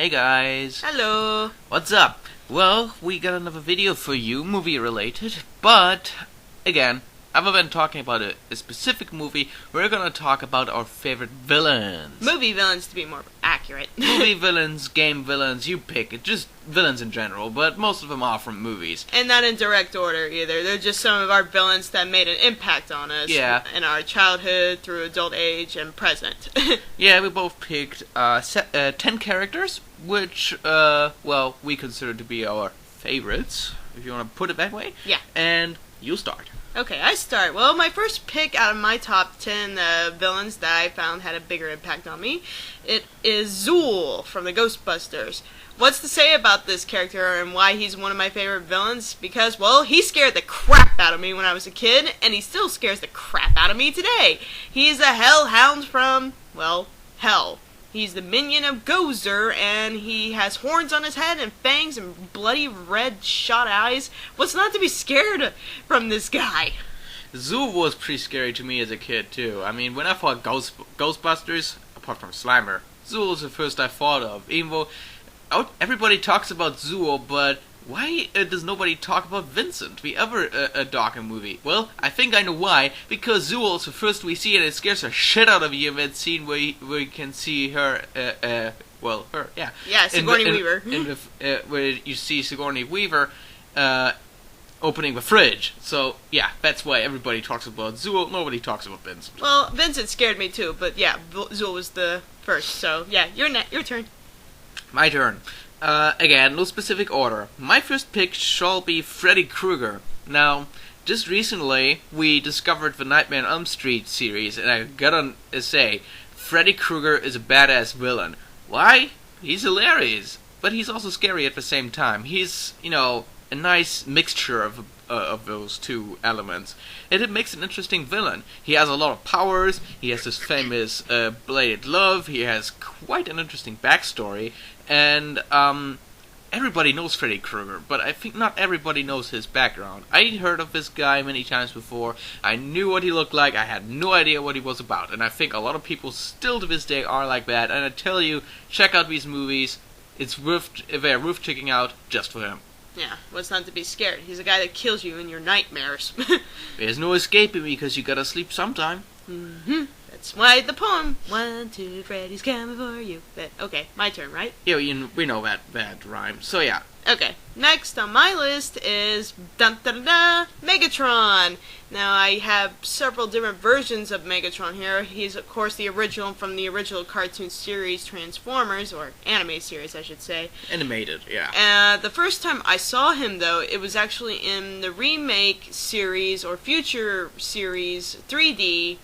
Hey guys! Hello! What's up? Well, we got another video for you, movie related, but, again, other than talking about a specific movie, we're gonna talk about our favorite villains. Movie villains, to be more accurate. Movie villains, game villains, you pick it, just villains in general, but most of them are from movies. And not in direct order either. They're just some of our villains that made an impact on us in our childhood, through adult age, and present. Yeah, we both picked 10 characters, which, well, we consider to be our favorites, if you want to put it that way. Yeah. And you start. Okay, I start. Well, my first pick out of my top 10 villains that I found had a bigger impact on me, it is Zool from the Ghostbusters. What's to say about this character and why he's one of my favorite villains? Because, well, he scared the crap out of me when I was a kid, and he still scares the crap out of me today. He's a hellhound from, well, hell. He's the minion of Gozer, and he has horns on his head and fangs and bloody red shot eyes. What's not to be scared from this guy? Zool was pretty scary to me as a kid, too. I mean, when I fought Ghostbusters, apart from Slimer, Zool was the first I thought of. Even though everybody talks about Zool, but why does nobody talk about Vincent, the other dog in the movie? Well, I think I know why. Because Zool is the first we see, and it scares the shit out of you in that scene where you can see her, her, yeah. Yeah, Sigourney Weaver. Where you see Sigourney Weaver opening the fridge. So, yeah, that's why everybody talks about Zool, nobody talks about Vincent. Well, Vincent scared me too, but yeah, Zool was the first, so yeah, your turn. My turn. Again, no specific order. My first pick shall be Freddy Krueger. Now, just recently, we discovered the Nightmare on Elm Street series, and I gotta say, Freddy Krueger is a badass villain. Why? He's hilarious, but he's also scary at the same time. He's, a nice mixture of those two elements, and it makes an interesting villain. He has a lot of powers, he has this famous bladed glove, he has quite an interesting backstory, and everybody knows Freddy Krueger, but I think not everybody knows his background. I heard of this guy many times before, I knew what he looked like, I had no idea what he was about, and I think a lot of people still to this day are like that, and I tell you, check out these movies, they're worth checking out just for him. Yeah, what's not to be scared? He's a guy that kills you in your nightmares. There's no escaping me because you gotta sleep sometime. Mm-hmm. That's why the poem, 1, 2, Freddy's coming for you. Okay, my turn, right? Yeah, we know that rhyme. So yeah. Okay, next on my list is Megatron. Now I have several different versions of Megatron here. He's of course the original from the original cartoon series Transformers, or anime series I should say. Animated, yeah. The first time I saw him though, it was actually in the remake series or future series 3D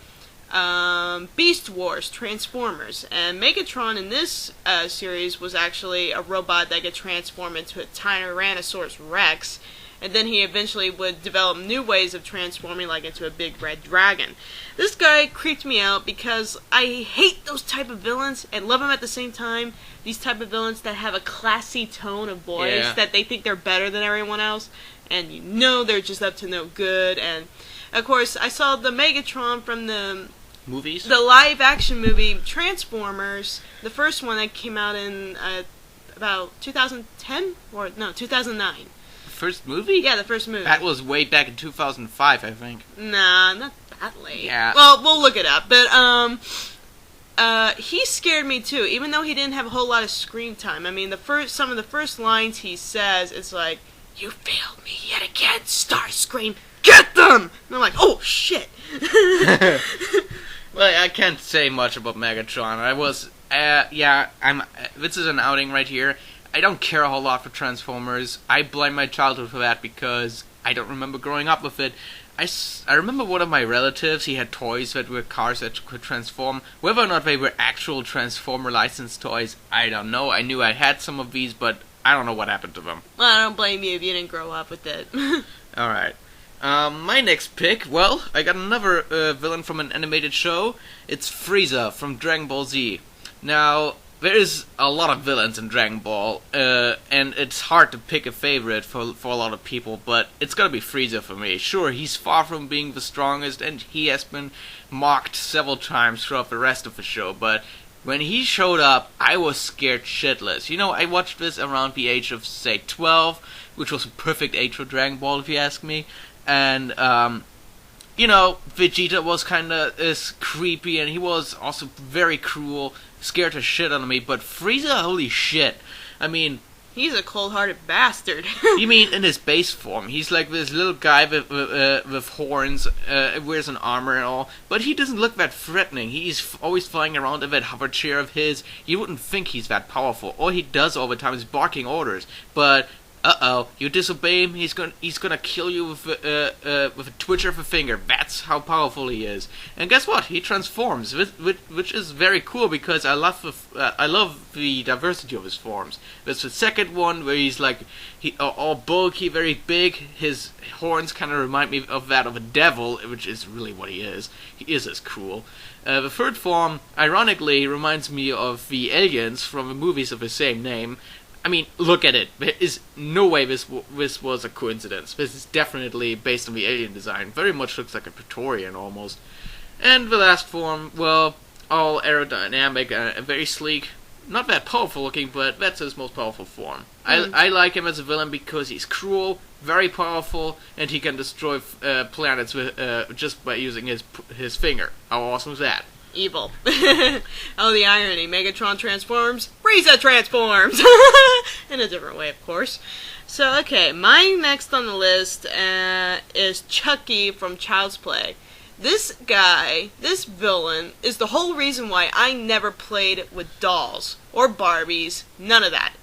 Beast Wars Transformers, and Megatron in this series was actually a robot that could transform into a Tyrannosaurus Rex, and then he eventually would develop new ways of transforming, like into a big red dragon. This guy creeped me out because I hate those type of villains and love them at the same time. These type of villains that have a classy tone of voice, that they think they're better than everyone else, and they're just up to no good. And of course I saw the Megatron from the movies? The live-action movie Transformers, the first one that came out in about 2010? Or, no, 2009. The first movie? Yeah, the first movie. That was way back in 2005, I think. Nah, not that late. Yeah. Well, we'll look it up. But, he scared me too, even though he didn't have a whole lot of screen time. I mean, some of the first lines he says, it's like, "You failed me yet again, Starscream. Get them!" And I'm like, oh, shit. Well, I can't say much about Megatron. This is an outing right here. I don't care a whole lot for Transformers. I blame my childhood for that because I don't remember growing up with it. I remember one of my relatives, he had toys that were cars that could transform. Whether or not they were actual Transformer licensed toys, I don't know. I knew I had some of these, but I don't know what happened to them. Well, I don't blame you if you didn't grow up with it. Alright. My next pick, well, I got another villain from an animated show. It's Frieza from Dragon Ball Z. Now, there is a lot of villains in Dragon Ball, and it's hard to pick a favorite for a lot of people, but it's gotta be Frieza for me. Sure, he's far from being the strongest, and he has been mocked several times throughout the rest of the show, but When he showed up, I was scared shitless. You know, I watched this around the age of, say, 12, which was a perfect age for Dragon Ball, if you ask me. And, you know, Vegeta was kinda creepy, and he was also very cruel, scared the shit out of me. But Frieza, holy shit. I mean... He's a cold-hearted bastard. You mean in his base form? He's like this little guy with horns, wears an armor and all, but he doesn't look that threatening. He's always flying around in that hover chair of his. You wouldn't think he's that powerful. All he does all the time is barking orders. But you disobey him, he's gonna kill you with a twitch of a finger. That's how powerful he is. And guess what? He transforms, which is very cool because I love the diversity of his forms. There's the second one where he's like all bulky, very big. His horns kind of remind me of that of a devil, which is really what he is. He is as cool. The third form, ironically, reminds me of the aliens from the movies of the same name. I mean, look at it. There is no way this was a coincidence. This is definitely based on the alien design. Very much looks like a Praetorian, almost. And the last form, well, all aerodynamic and very sleek. Not that powerful looking, but that's his most powerful form. I like him as a villain because he's cruel, very powerful, and he can destroy planets with just by using his finger. How awesome is that? Evil. Oh, the irony. Megatron transforms, Frieza transforms! In a different way, of course. So, okay, my next on the list is Chucky from Child's Play. This guy, this villain, is the whole reason why I never played with dolls or Barbies, none of that.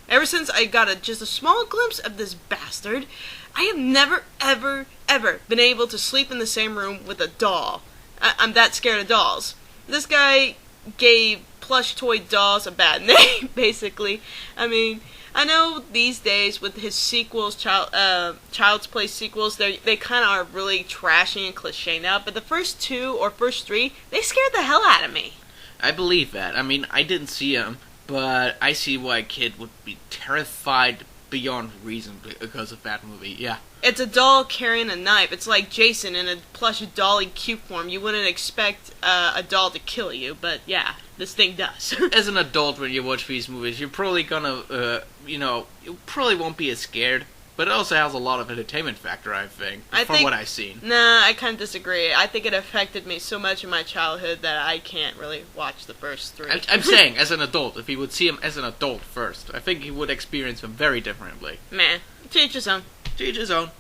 Ever since I got just a small glimpse of this bastard, I have never, ever, ever been able to sleep in the same room with a doll. I'm that scared of dolls. This guy gave plush toy dolls a bad name, basically. I mean, I know these days with his sequels, Child's Play sequels, they kind of are really trashy and cliche now, but the first two or first three, they scared the hell out of me. I believe that. I mean, I didn't see him, but I see why a kid would be terrified beyond reason because of that movie, yeah. It's a doll carrying a knife. It's like Jason in a plush dolly cute form. You wouldn't expect a doll to kill you, but yeah, this thing does. As an adult, when you watch these movies, you're probably gonna, you probably won't be as scared. But it also has a lot of entertainment factor, I think, from what I've seen. Nah, I kind of disagree. I think it affected me so much in my childhood that I can't really watch the first three. I'm saying, as an adult, if he would see him as an adult first, I think he would experience them very differently. Man, to each his own. To each his own.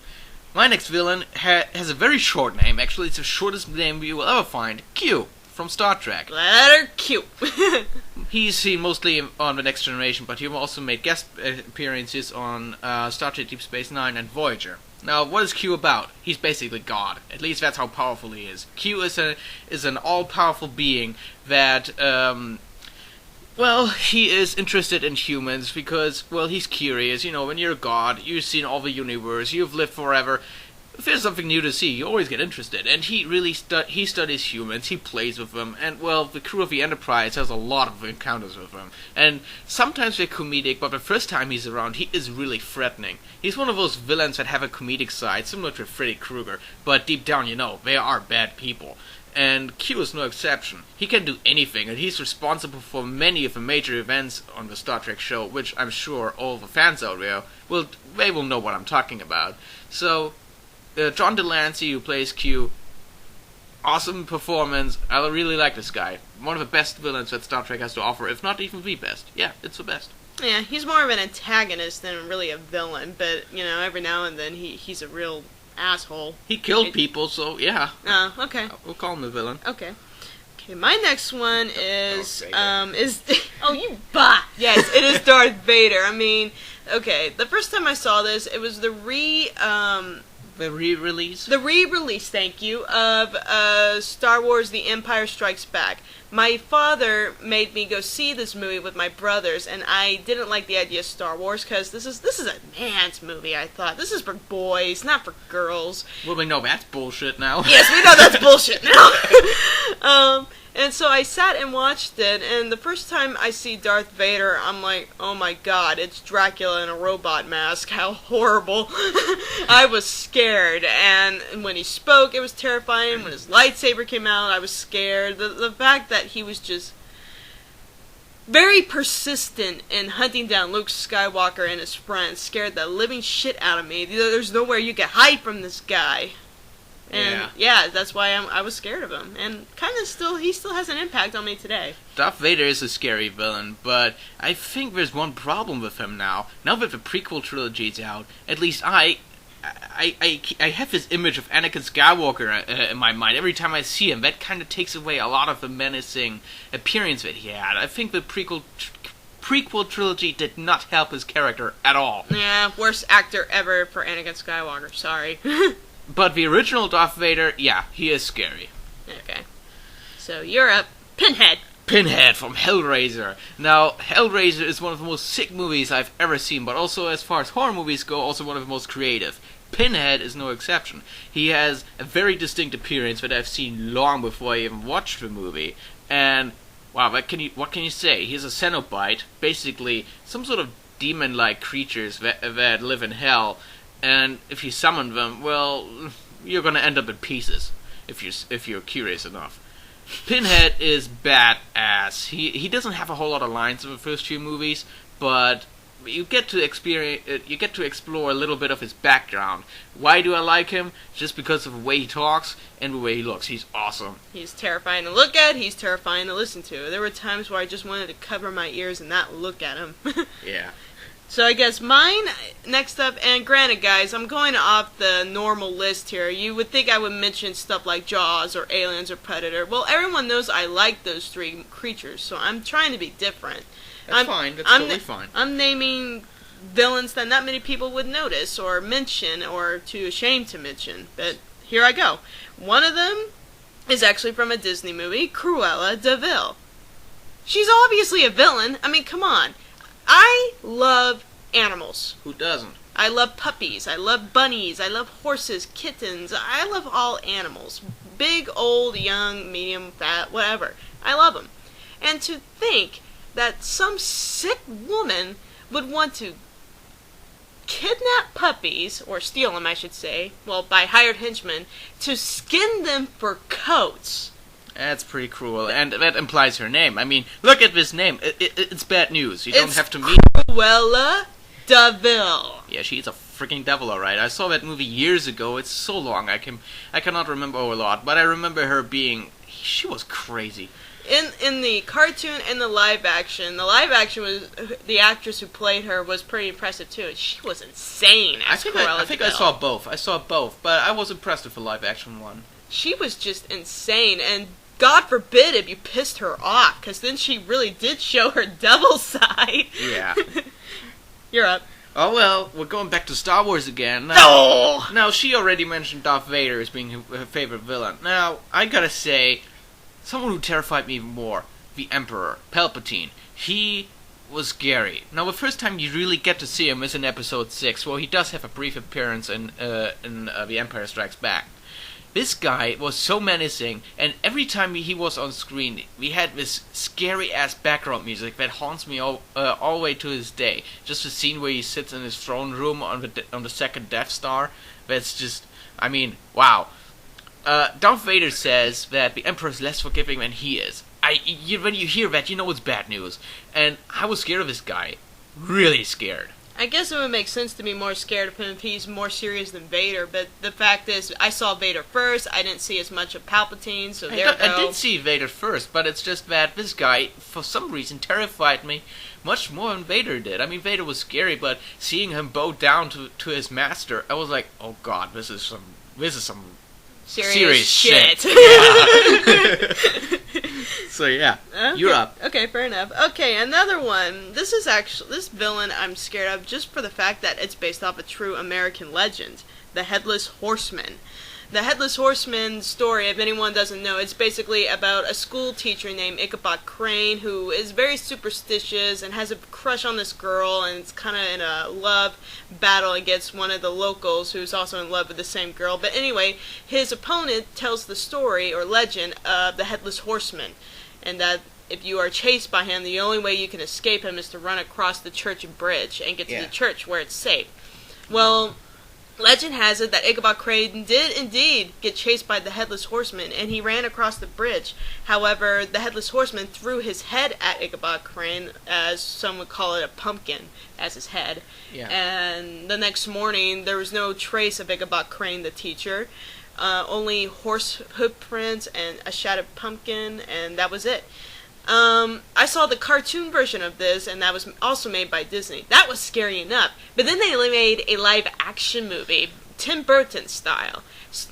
My next villain has a very short name. Actually, it's the shortest name you will ever find. Q, from Star Trek. Letter Q. He's seen mostly on The Next Generation, but he also made guest appearances on Star Trek Deep Space Nine and Voyager. Now, what is Q about? He's basically God. At least that's how powerful he is. Q is an all-powerful being that, he is interested in humans because, he's curious. You know, when you're a god, you've seen all the universe, you've lived forever. If there's something new to see, you always get interested. And he really he studies humans, he plays with them, and, the crew of the Enterprise has a lot of encounters with them. And sometimes they're comedic, but the first time he's around, he is really threatening. He's one of those villains that have a comedic side, similar to Freddy Krueger, but deep down, they are bad people. And Q is no exception. He can do anything, and he's responsible for many of the major events on the Star Trek show, which I'm sure all the fans out there will know what I'm talking about. So, John Delancey, who plays Q, awesome performance. I really like this guy. One of the best villains that Star Trek has to offer, if not even the best. Yeah, it's the best. Yeah, he's more of an antagonist than really a villain, but, every now and then he's a real asshole. He killed people, so yeah. Oh, okay. We'll call him a villain. Okay. Okay, my next one is oh, you bah! Yes, it is Darth Vader. I mean, okay, the first time I saw this, it was the re-release? The re-release, thank you, of Star Wars The Empire Strikes Back. My father made me go see this movie with my brothers, and I didn't like the idea of Star Wars, because this is a man's movie, I thought. This is for boys, not for girls. Well, we know that's bullshit now. Yes, we know that's bullshit now. And so I sat and watched it, and the first time I see Darth Vader, I'm like, oh my god, it's Dracula in a robot mask. How horrible. I was scared, and when he spoke, it was terrifying. When his lightsaber came out, I was scared. The fact that he was just very persistent in hunting down Luke Skywalker and his friends. Scared the living shit out of me. There's nowhere you can hide from this guy. And yeah, that's why I was scared of him. And kind of he still has an impact on me today. Darth Vader is a scary villain, but I think there's one problem with him now. Now that the prequel trilogy is out, at least I have this image of Anakin Skywalker in my mind. Every time I see him, that kind of takes away a lot of the menacing appearance that he had. I think the prequel trilogy did not help his character at all. Yeah, worst actor ever for Anakin Skywalker. Sorry. But the original Darth Vader, yeah, he is scary. Okay. So you're up. Pinhead. Pinhead from Hellraiser. Now, Hellraiser is one of the most sick movies I've ever seen, but also as far as horror movies go, also one of the most creative. Pinhead is no exception. He has a very distinct appearance that I've seen long before I even watched the movie. And, wow, what can you say? He's a Cenobite, basically some sort of demon-like creatures that live in hell. And if you summon them, well, you're gonna end up in pieces, if you're curious enough. Pinhead is badass. He doesn't have a whole lot of lines in the first few movies, but you get to explore a little bit of his background. Why do I like him? Just because of the way he talks and the way he looks. He's awesome. He's terrifying to look at. He's terrifying to listen to. There were times where I just wanted to cover my ears and not look at him. Yeah. So I guess mine, next up, and granted guys, I'm going off the normal list here. You would think I would mention stuff like Jaws or Aliens or Predator. Well, everyone knows I like those three creatures, so I'm trying to be different. That's fine, that's totally fine. I'm naming villains that not many people would notice or mention or too ashamed to mention, but here I go. One of them is actually from a Disney movie, Cruella de Vil. She's obviously a villain. I mean, come on. I love animals. Who doesn't? I love puppies. I love bunnies. I love horses, kittens. I love all animals. Big, old, young, medium, fat, whatever. I love them. And to think that some sick woman would want to kidnap puppies, or steal them, I should say, well, by hired henchmen, to skin them for coats. That's pretty cruel, and that implies her name. I mean, look at this name. It's bad news. You don't have to meet Cruella de Vil. Yeah, she's a freaking devil, alright. I saw that movie years ago. It's so long, I cannot remember a lot, but I remember her being... She was crazy. In the cartoon and the live action was... The actress who played her was pretty impressive, too. She was insane as Cruella I think I saw both, but I was impressed with the live action one. She was just insane, and... God forbid if you pissed her off, because then she really did show her devil side. Yeah. You're up. Oh well, we're going back to Star Wars again. Now, she already mentioned Darth Vader as being her favorite villain. Now, I gotta say, someone who terrified me even more, the Emperor, Palpatine. He was scary. Now, the first time you really get to see him is in Episode 6, where he does have a brief appearance in The Empire Strikes Back. This guy was so menacing, and every time he was on screen, we had this scary-ass background music that haunts me all the way to this day. Just the scene where he sits in his throne room on the second Death Star. That's just, I mean, wow. Darth Vader says that the Emperor is less forgiving than he is. When you hear that, you know it's bad news. And I was scared of this guy. Really scared. I guess it would make sense to be more scared of him if he's more serious than Vader, but the fact is, I saw Vader first, I didn't see as much of Palpatine, so there we go. I did see Vader first, but it's just that this guy, for some reason, terrified me much more than Vader did. I mean, Vader was scary, but seeing him bow down to his master, I was like, oh god, this is some serious shit. Yeah. So yeah, okay. You're up. Okay, fair enough. Okay, another one. This villain I'm scared of just for the fact that it's based off a true American legend, the Headless Horseman. The Headless Horseman story, if anyone doesn't know, it's basically about a school teacher named Ichabod Crane who is very superstitious and has a crush on this girl, and it's kind of in a love battle against one of the locals who's also in love with the same girl. But anyway, his opponent tells the story or legend of the Headless Horseman, and that if you are chased by him, the only way you can escape him is to run across the church bridge and get to the church where it's safe. Well, Legend has it that Ichabod Crane did indeed get chased by the Headless Horseman, and he ran across the bridge. However, the Headless Horseman threw his head at Ichabod Crane, as some would call it a pumpkin, as his head. Yeah. And the next morning, there was no trace of Ichabod Crane, the teacher. Only horse hoof prints and a shattered pumpkin, and that was it. I saw the cartoon version of this, and that was also made by Disney. That was scary enough. But then they made a live-action movie, Tim Burton style,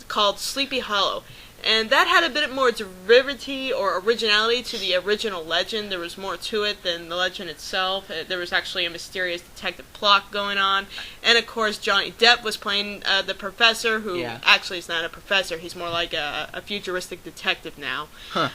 called Sleepy Hollow. And that had a bit more derivative or originality to the original legend. There was more to it than the legend itself. There was actually a mysterious detective plot going on. And of course, Johnny Depp was playing the professor, who actually is not a professor. He's more like a futuristic detective now. Huh.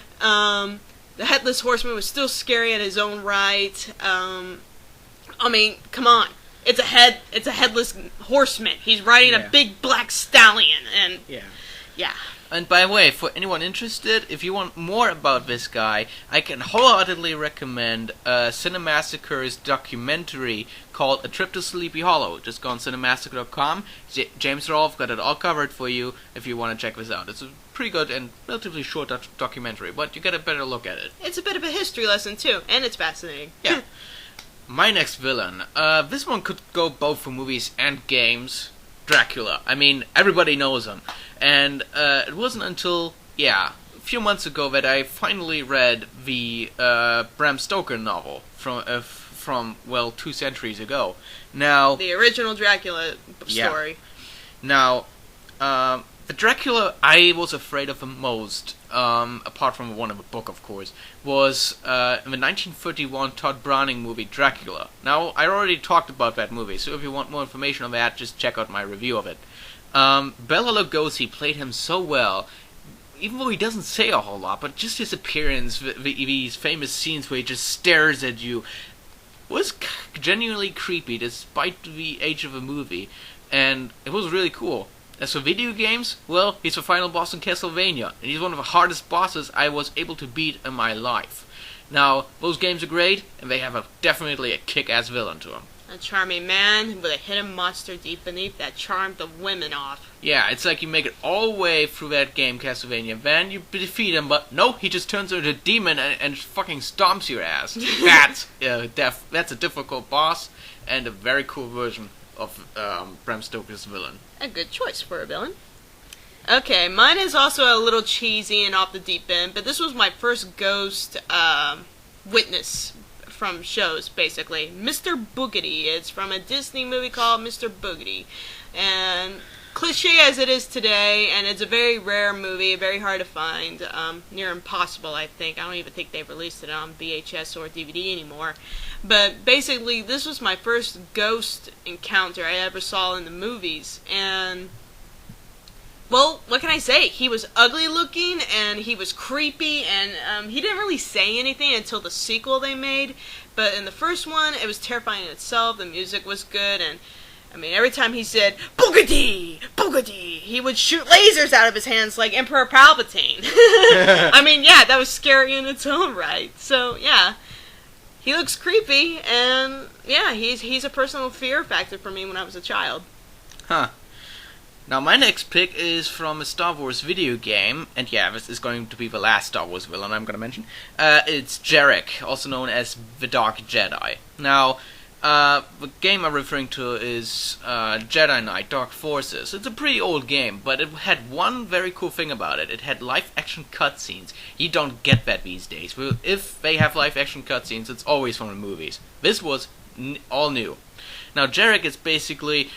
The Headless Horseman was still scary in his own right. I mean, come on. It's a headless horseman. He's riding a big black stallion, and yeah. And by the way, for anyone interested, if you want more about this guy, I can wholeheartedly recommend Cinemassacre's documentary called A Trip to Sleepy Hollow. Just go on cinemassacre.com. James Rolfe got it all covered for you if you want to check this out. It's a pretty good and relatively short documentary, but you get a better look at it. It's a bit of a history lesson, too, and it's fascinating. Yeah. My next villain. This one could go both for movies and games. Dracula. I mean, everybody knows him. And it wasn't until, a few months ago that I finally read the Bram Stoker novel from 2 centuries ago. Now, the original Dracula story. Now, the Dracula I was afraid of the most, apart from one of a book, of course, was in the 1931 Todd Browning movie Dracula. Now, I already talked about that movie, so if you want more information on that, just check out my review of it. Bela Lugosi played him so well, even though he doesn't say a whole lot, but just his appearance, these famous scenes where he just stares at you, was genuinely creepy despite the age of the movie, and it was really cool. As for video games, well, he's the final boss in Castlevania, and he's one of the hardest bosses I was able to beat in my life. Now, those games are great, and they have definitely a kick-ass villain to them. A charming man with a hidden monster deep beneath that charmed the women off. Yeah, it's like you make it all the way through that game, Castlevania, then you defeat him, but no, he just turns into a demon and fucking stomps your ass. That's a difficult boss, and a very cool version of Bram Stoker's villain. A good choice for a villain. Okay, mine is also a little cheesy and off the deep end, but this was my first ghost witness from shows, basically. Mr. Boogedy. It's from a Disney movie called Mr. Boogedy. And cliche as it is today, and it's a very rare movie, very hard to find, near impossible, I think. I don't even think they've released it on VHS or DVD anymore. But basically, this was my first ghost encounter I ever saw in the movies, and well, what can I say? He was ugly looking, and he was creepy, and he didn't really say anything until the sequel they made. But in the first one, it was terrifying in itself. The music was good, and I mean, every time he said, "Boogedy! Boogedy!" he would shoot lasers out of his hands like Emperor Palpatine. I mean, yeah, that was scary in its own right. So, yeah, he looks creepy, and yeah, he's a personal fear factor for me when I was a child. Huh. Now, my next pick is from a Star Wars video game, and yeah, this is going to be the last Star Wars villain I'm going to mention. It's Jarek, also known as the Dark Jedi. Now, the game I'm referring to is Jedi Knight Dark Forces. It's a pretty old game, but it had one very cool thing about it. It had live-action cutscenes. You don't get that these days. If they have live-action cutscenes, it's always from the movies. This was all new. Now, Jarek is basically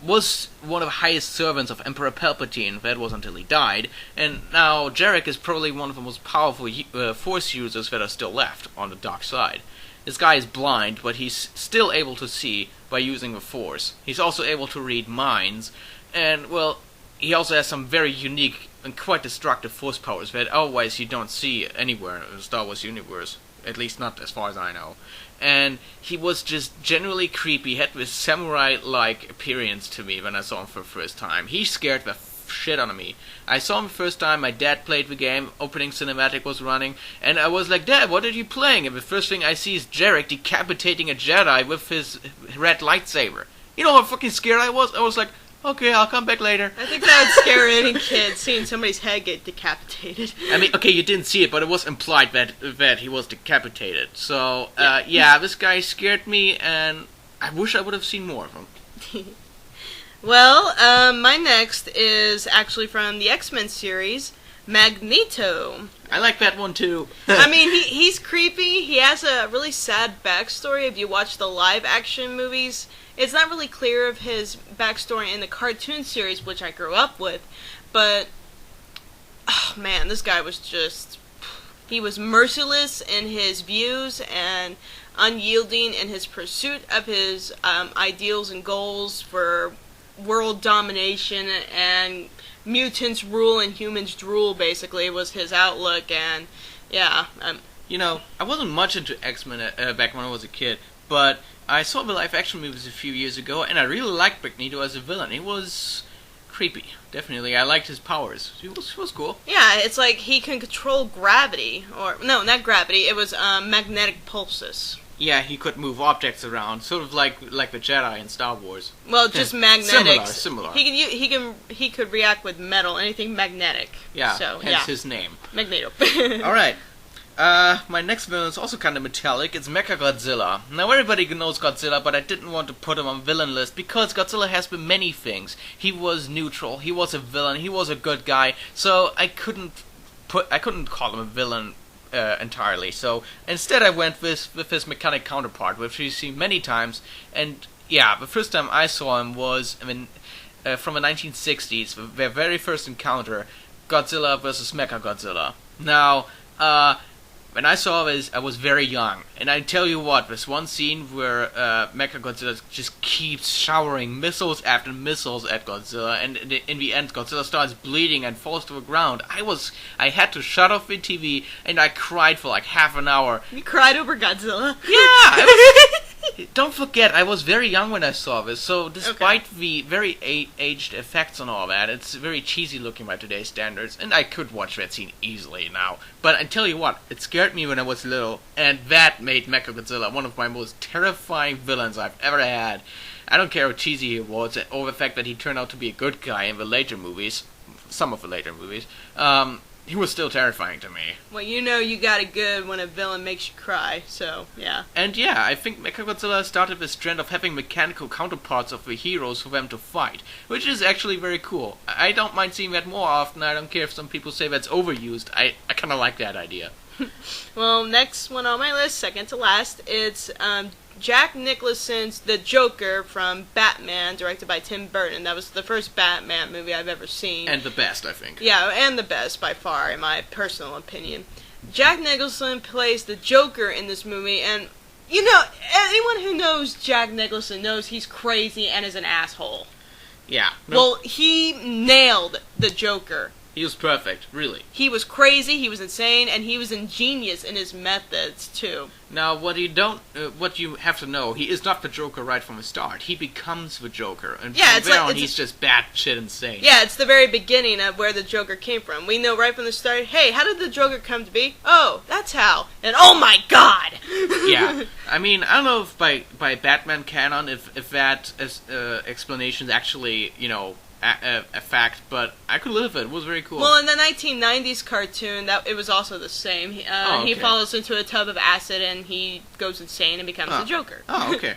was one of the highest servants of Emperor Palpatine. That was until he died. And now Jarek is probably one of the most powerful Force users that are still left on the dark side. This guy is blind, but he's still able to see by using the Force. He's also able to read minds, and, well, he also has some very unique and quite destructive Force powers that otherwise you don't see anywhere in the Star Wars universe. At least not as far as I know. And he was just generally creepy. He had this samurai-like appearance to me when I saw him for the first time. He scared the shit out of me. I saw him the first time, my dad played the game, opening cinematic was running, and I was like, "Dad, what are you playing?" And the first thing I see is Jarek decapitating a Jedi with his red lightsaber. You know how fucking scared I was? I was like, okay, I'll come back later. I think that would scare any kid, seeing somebody's head get decapitated. I mean, okay, you didn't see it, but it was implied that he was decapitated. So, yeah, this guy scared me, and I wish I would have seen more of him. Well, my next is actually from the X-Men series, Magneto. I like that one too. I mean, he's creepy. He has a really sad backstory. If you watch the live-action movies, it's not really clear of his backstory in the cartoon series, which I grew up with. But, oh man, this guy was just... He was merciless in his views and unyielding in his pursuit of his ideals and goals for world domination, and mutants rule and humans drool, basically, was his outlook. And yeah, you know, I wasn't much into X-Men back when I was a kid, but I saw the live action movies a few years ago, and I really liked Magneto as a villain. He was creepy, definitely. I liked his powers. He was cool. Yeah, it's like he can control gravity, or no, not gravity. It was magnetic pulses. Yeah, he could move objects around, sort of like the Jedi in Star Wars. Well, just magnetics. Similar. He could react with metal, anything magnetic. Yeah, so, hence his name. Magneto. All right. My next villain is also kind of metallic. It's Mechagodzilla. Now, everybody knows Godzilla, but I didn't want to put him on villain list because Godzilla has been many things. He was neutral. He was a villain. He was a good guy. So I couldn't call him a villain entirely. So instead, I went with his mechanic counterpart, which we've seen many times. And yeah, the first time I saw him was from the 1960s, their very first encounter, Godzilla versus Mechagodzilla. Now, when I saw this, I was very young, and I tell you what, there's one scene where Mechagodzilla just keeps showering missiles after missiles at Godzilla, and in the end, Godzilla starts bleeding and falls to the ground. I had to shut off the TV, and I cried for like half an hour. You cried over Godzilla? Yeah! Don't forget, I was very young when I saw this, so despite the very aged effects and all that, it's very cheesy looking by today's standards, and I could watch that scene easily now. But I tell you what, it scared me when I was little, and that made Mechagodzilla one of my most terrifying villains I've ever had. I don't care how cheesy he was, or the fact that he turned out to be a good guy in the later movies, some of the later movies. He was still terrifying to me. Well, you know you got it good when a villain makes you cry, so, yeah. And yeah, I think Mechagodzilla started this trend of having mechanical counterparts of the heroes for them to fight, which is actually very cool. I don't mind seeing that more often. I don't care if some people say that's overused. I kind of like that idea. Well, next one on my list, second to last, it's Jack Nicholson's The Joker from Batman, directed by Tim Burton. That was the first Batman movie I've ever seen. And the best, I think. Yeah, and the best by far, in my personal opinion. Jack Nicholson plays the Joker in this movie, and, you know, anyone who knows Jack Nicholson knows he's crazy and is an asshole. Yeah. No. Well, he nailed the Joker. He was perfect, really. He was crazy, he was insane, and he was ingenious in his methods, too. Now, what you have to know, he is not the Joker right from the start. He becomes the Joker, and from there on, he's just batshit insane. Yeah, it's the very beginning of where the Joker came from. We know right from the start, hey, how did the Joker come to be? Oh, that's how. And oh my god! Yeah, I mean, I don't know if by Batman canon, if that explanation is actually, you know, a fact, but I could live it. It was very cool. Well, in the 1990s cartoon, it was also the same. He falls into a tub of acid and he goes insane and becomes the Joker. Oh, okay.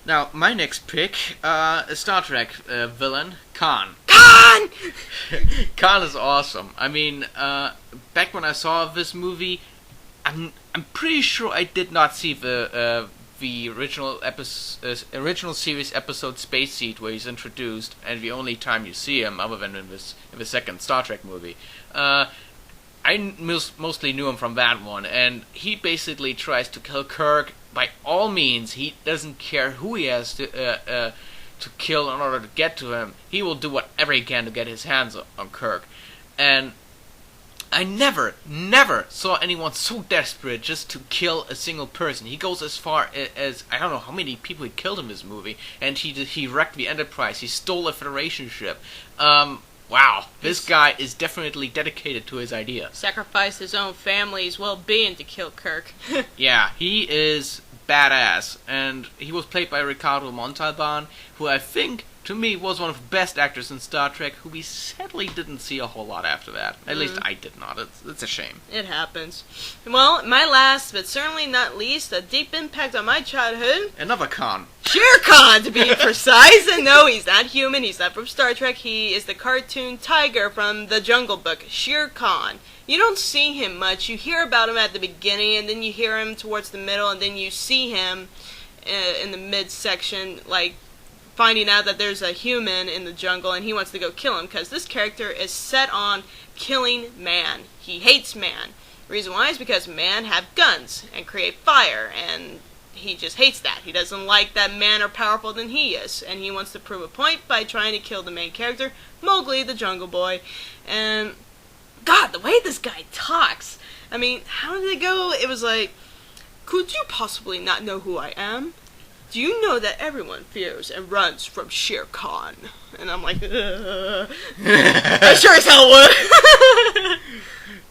Now, my next pick, a Star Trek villain, Khan. Khan! Khan is awesome. I mean, back when I saw this movie, I'm pretty sure I did not see the original series episode Space Seed, where he's introduced, and the only time you see him, other than in the second Star Trek movie. I mostly knew him from that one, and he basically tries to kill Kirk by all means. He doesn't care who he has to kill in order to get to him. He will do whatever he can to get his hands on Kirk, and I never saw anyone so desperate just to kill a single person. He goes as far as, I don't know how many people he killed in this movie, and he wrecked the Enterprise, he stole a Federation ship. Wow, this guy is definitely dedicated to his idea. Sacrificed his own family's well-being to kill Kirk. Yeah, he is badass, and he was played by Ricardo Montalban, who I think, to me, was one of the best actors in Star Trek, who we sadly didn't see a whole lot after that. At least I did not. It's a shame. It happens. Well, my last, but certainly not least, a deep impact on my childhood. Another Khan. Shere Khan, to be precise. And no, he's not human. He's not from Star Trek. He is the cartoon tiger from the Jungle Book, Shere Khan. You don't see him much. You hear about him at the beginning, and then you hear him towards the middle, and then you see him in the midsection, like, finding out that there's a human in the jungle, and he wants to go kill him, because this character is set on killing man. He hates man. The reason why is because man have guns and create fire, and he just hates that. He doesn't like that men are powerful than he is, and he wants to prove a point by trying to kill the main character, Mowgli, the Jungle Boy. And God, the way this guy talks. I mean, how did it go? It was like, could you possibly not know who I am? Do you know that everyone fears and runs from Shere Khan? And I'm like, I sure as hell would.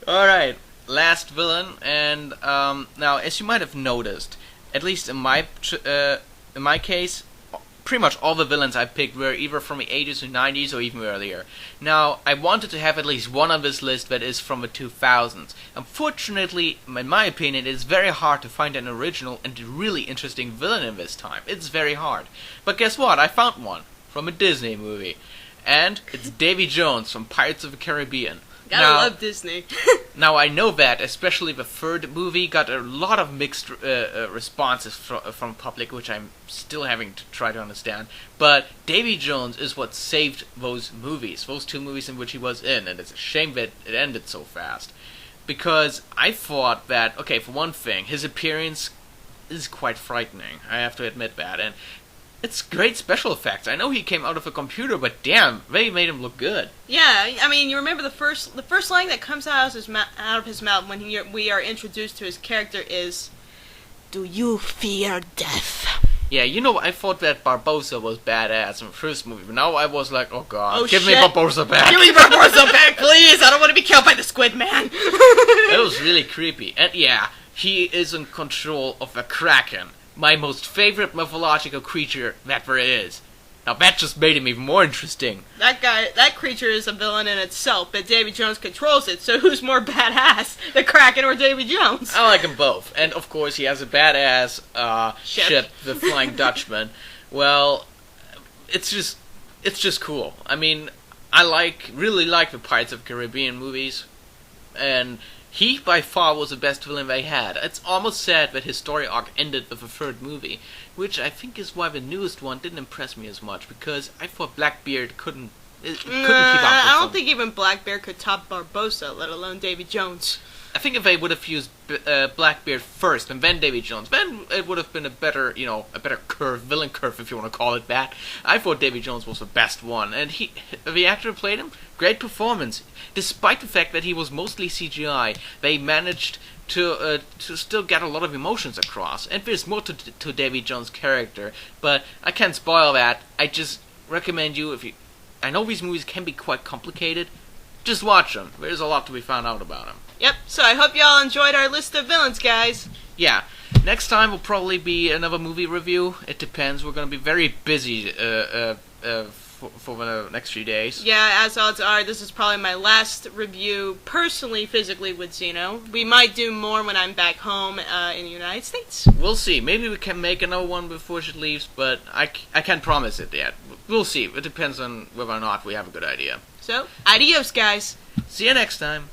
Alright, last villain, and now, as you might have noticed, at least in my case, pretty much all the villains I picked were either from the 80s or 90s or even earlier. Now, I wanted to have at least one on this list that is from the 2000s. Unfortunately, in my opinion, it is very hard to find an original and really interesting villain in this time. It's very hard. But guess what? I found one from a Disney movie. And it's Davy Jones from Pirates of the Caribbean. Gotta love Disney. Now, I know that, especially the third movie, got a lot of mixed responses from public, which I'm still having to try to understand. But Davy Jones is what saved those movies, those two movies in which he was in, and it's a shame that it ended so fast. Because I thought that, okay, for one thing, his appearance is quite frightening, I have to admit that, and it's great special effects. I know he came out of a computer, but damn, they made him look good. Yeah, I mean, you remember the first line that comes out of his mouth when we are introduced to his character is, "Do you fear death?" Yeah, you know, I thought that Barbossa was badass in the first movie, but now I was like, oh god, give shit. me Barbossa back. Give me Barbossa back, please! I don't want to be killed by the Squid Man! It was really creepy. And yeah, he is in control of a Kraken, my most favorite mythological creature that there is. Now that just made him even more interesting. That creature is a villain in itself, but Davy Jones controls it, so who's more badass, the Kraken or Davy Jones? I like them both. And of course he has a badass ship, the Flying Dutchman. Well, it's just cool. I mean, I really like the Pirates of the Caribbean movies, and he, by far, was the best villain they had. It's almost sad that his story arc ended with the third movie, which I think is why the newest one didn't impress me as much, because I thought Blackbeard couldn't keep up with him. I don't think even Blackbeard could top Barbossa, let alone Davy Jones. I think if they would have used Blackbeard first and then Davy Jones, then it would have been a better curve, villain curve, if you want to call it that. I thought Davy Jones was the best one, and the actor who played him, great performance. Despite the fact that he was mostly CGI, they managed to still get a lot of emotions across. And there's more to Davy Jones' character, but I can't spoil that. I just recommend you, I know these movies can be quite complicated, just watch them. There's a lot to be found out about them. Yep, so I hope y'all enjoyed our list of villains, guys. Yeah, next time will probably be another movie review. It depends. We're going to be very busy for the next few days. Yeah, as odds are, this is probably my last review personally, physically, with Xeno. We might do more when I'm back home in the United States. We'll see. Maybe we can make another one before she leaves, but I can't promise it yet. We'll see. It depends on whether or not we have a good idea. So, adios, guys. See you next time.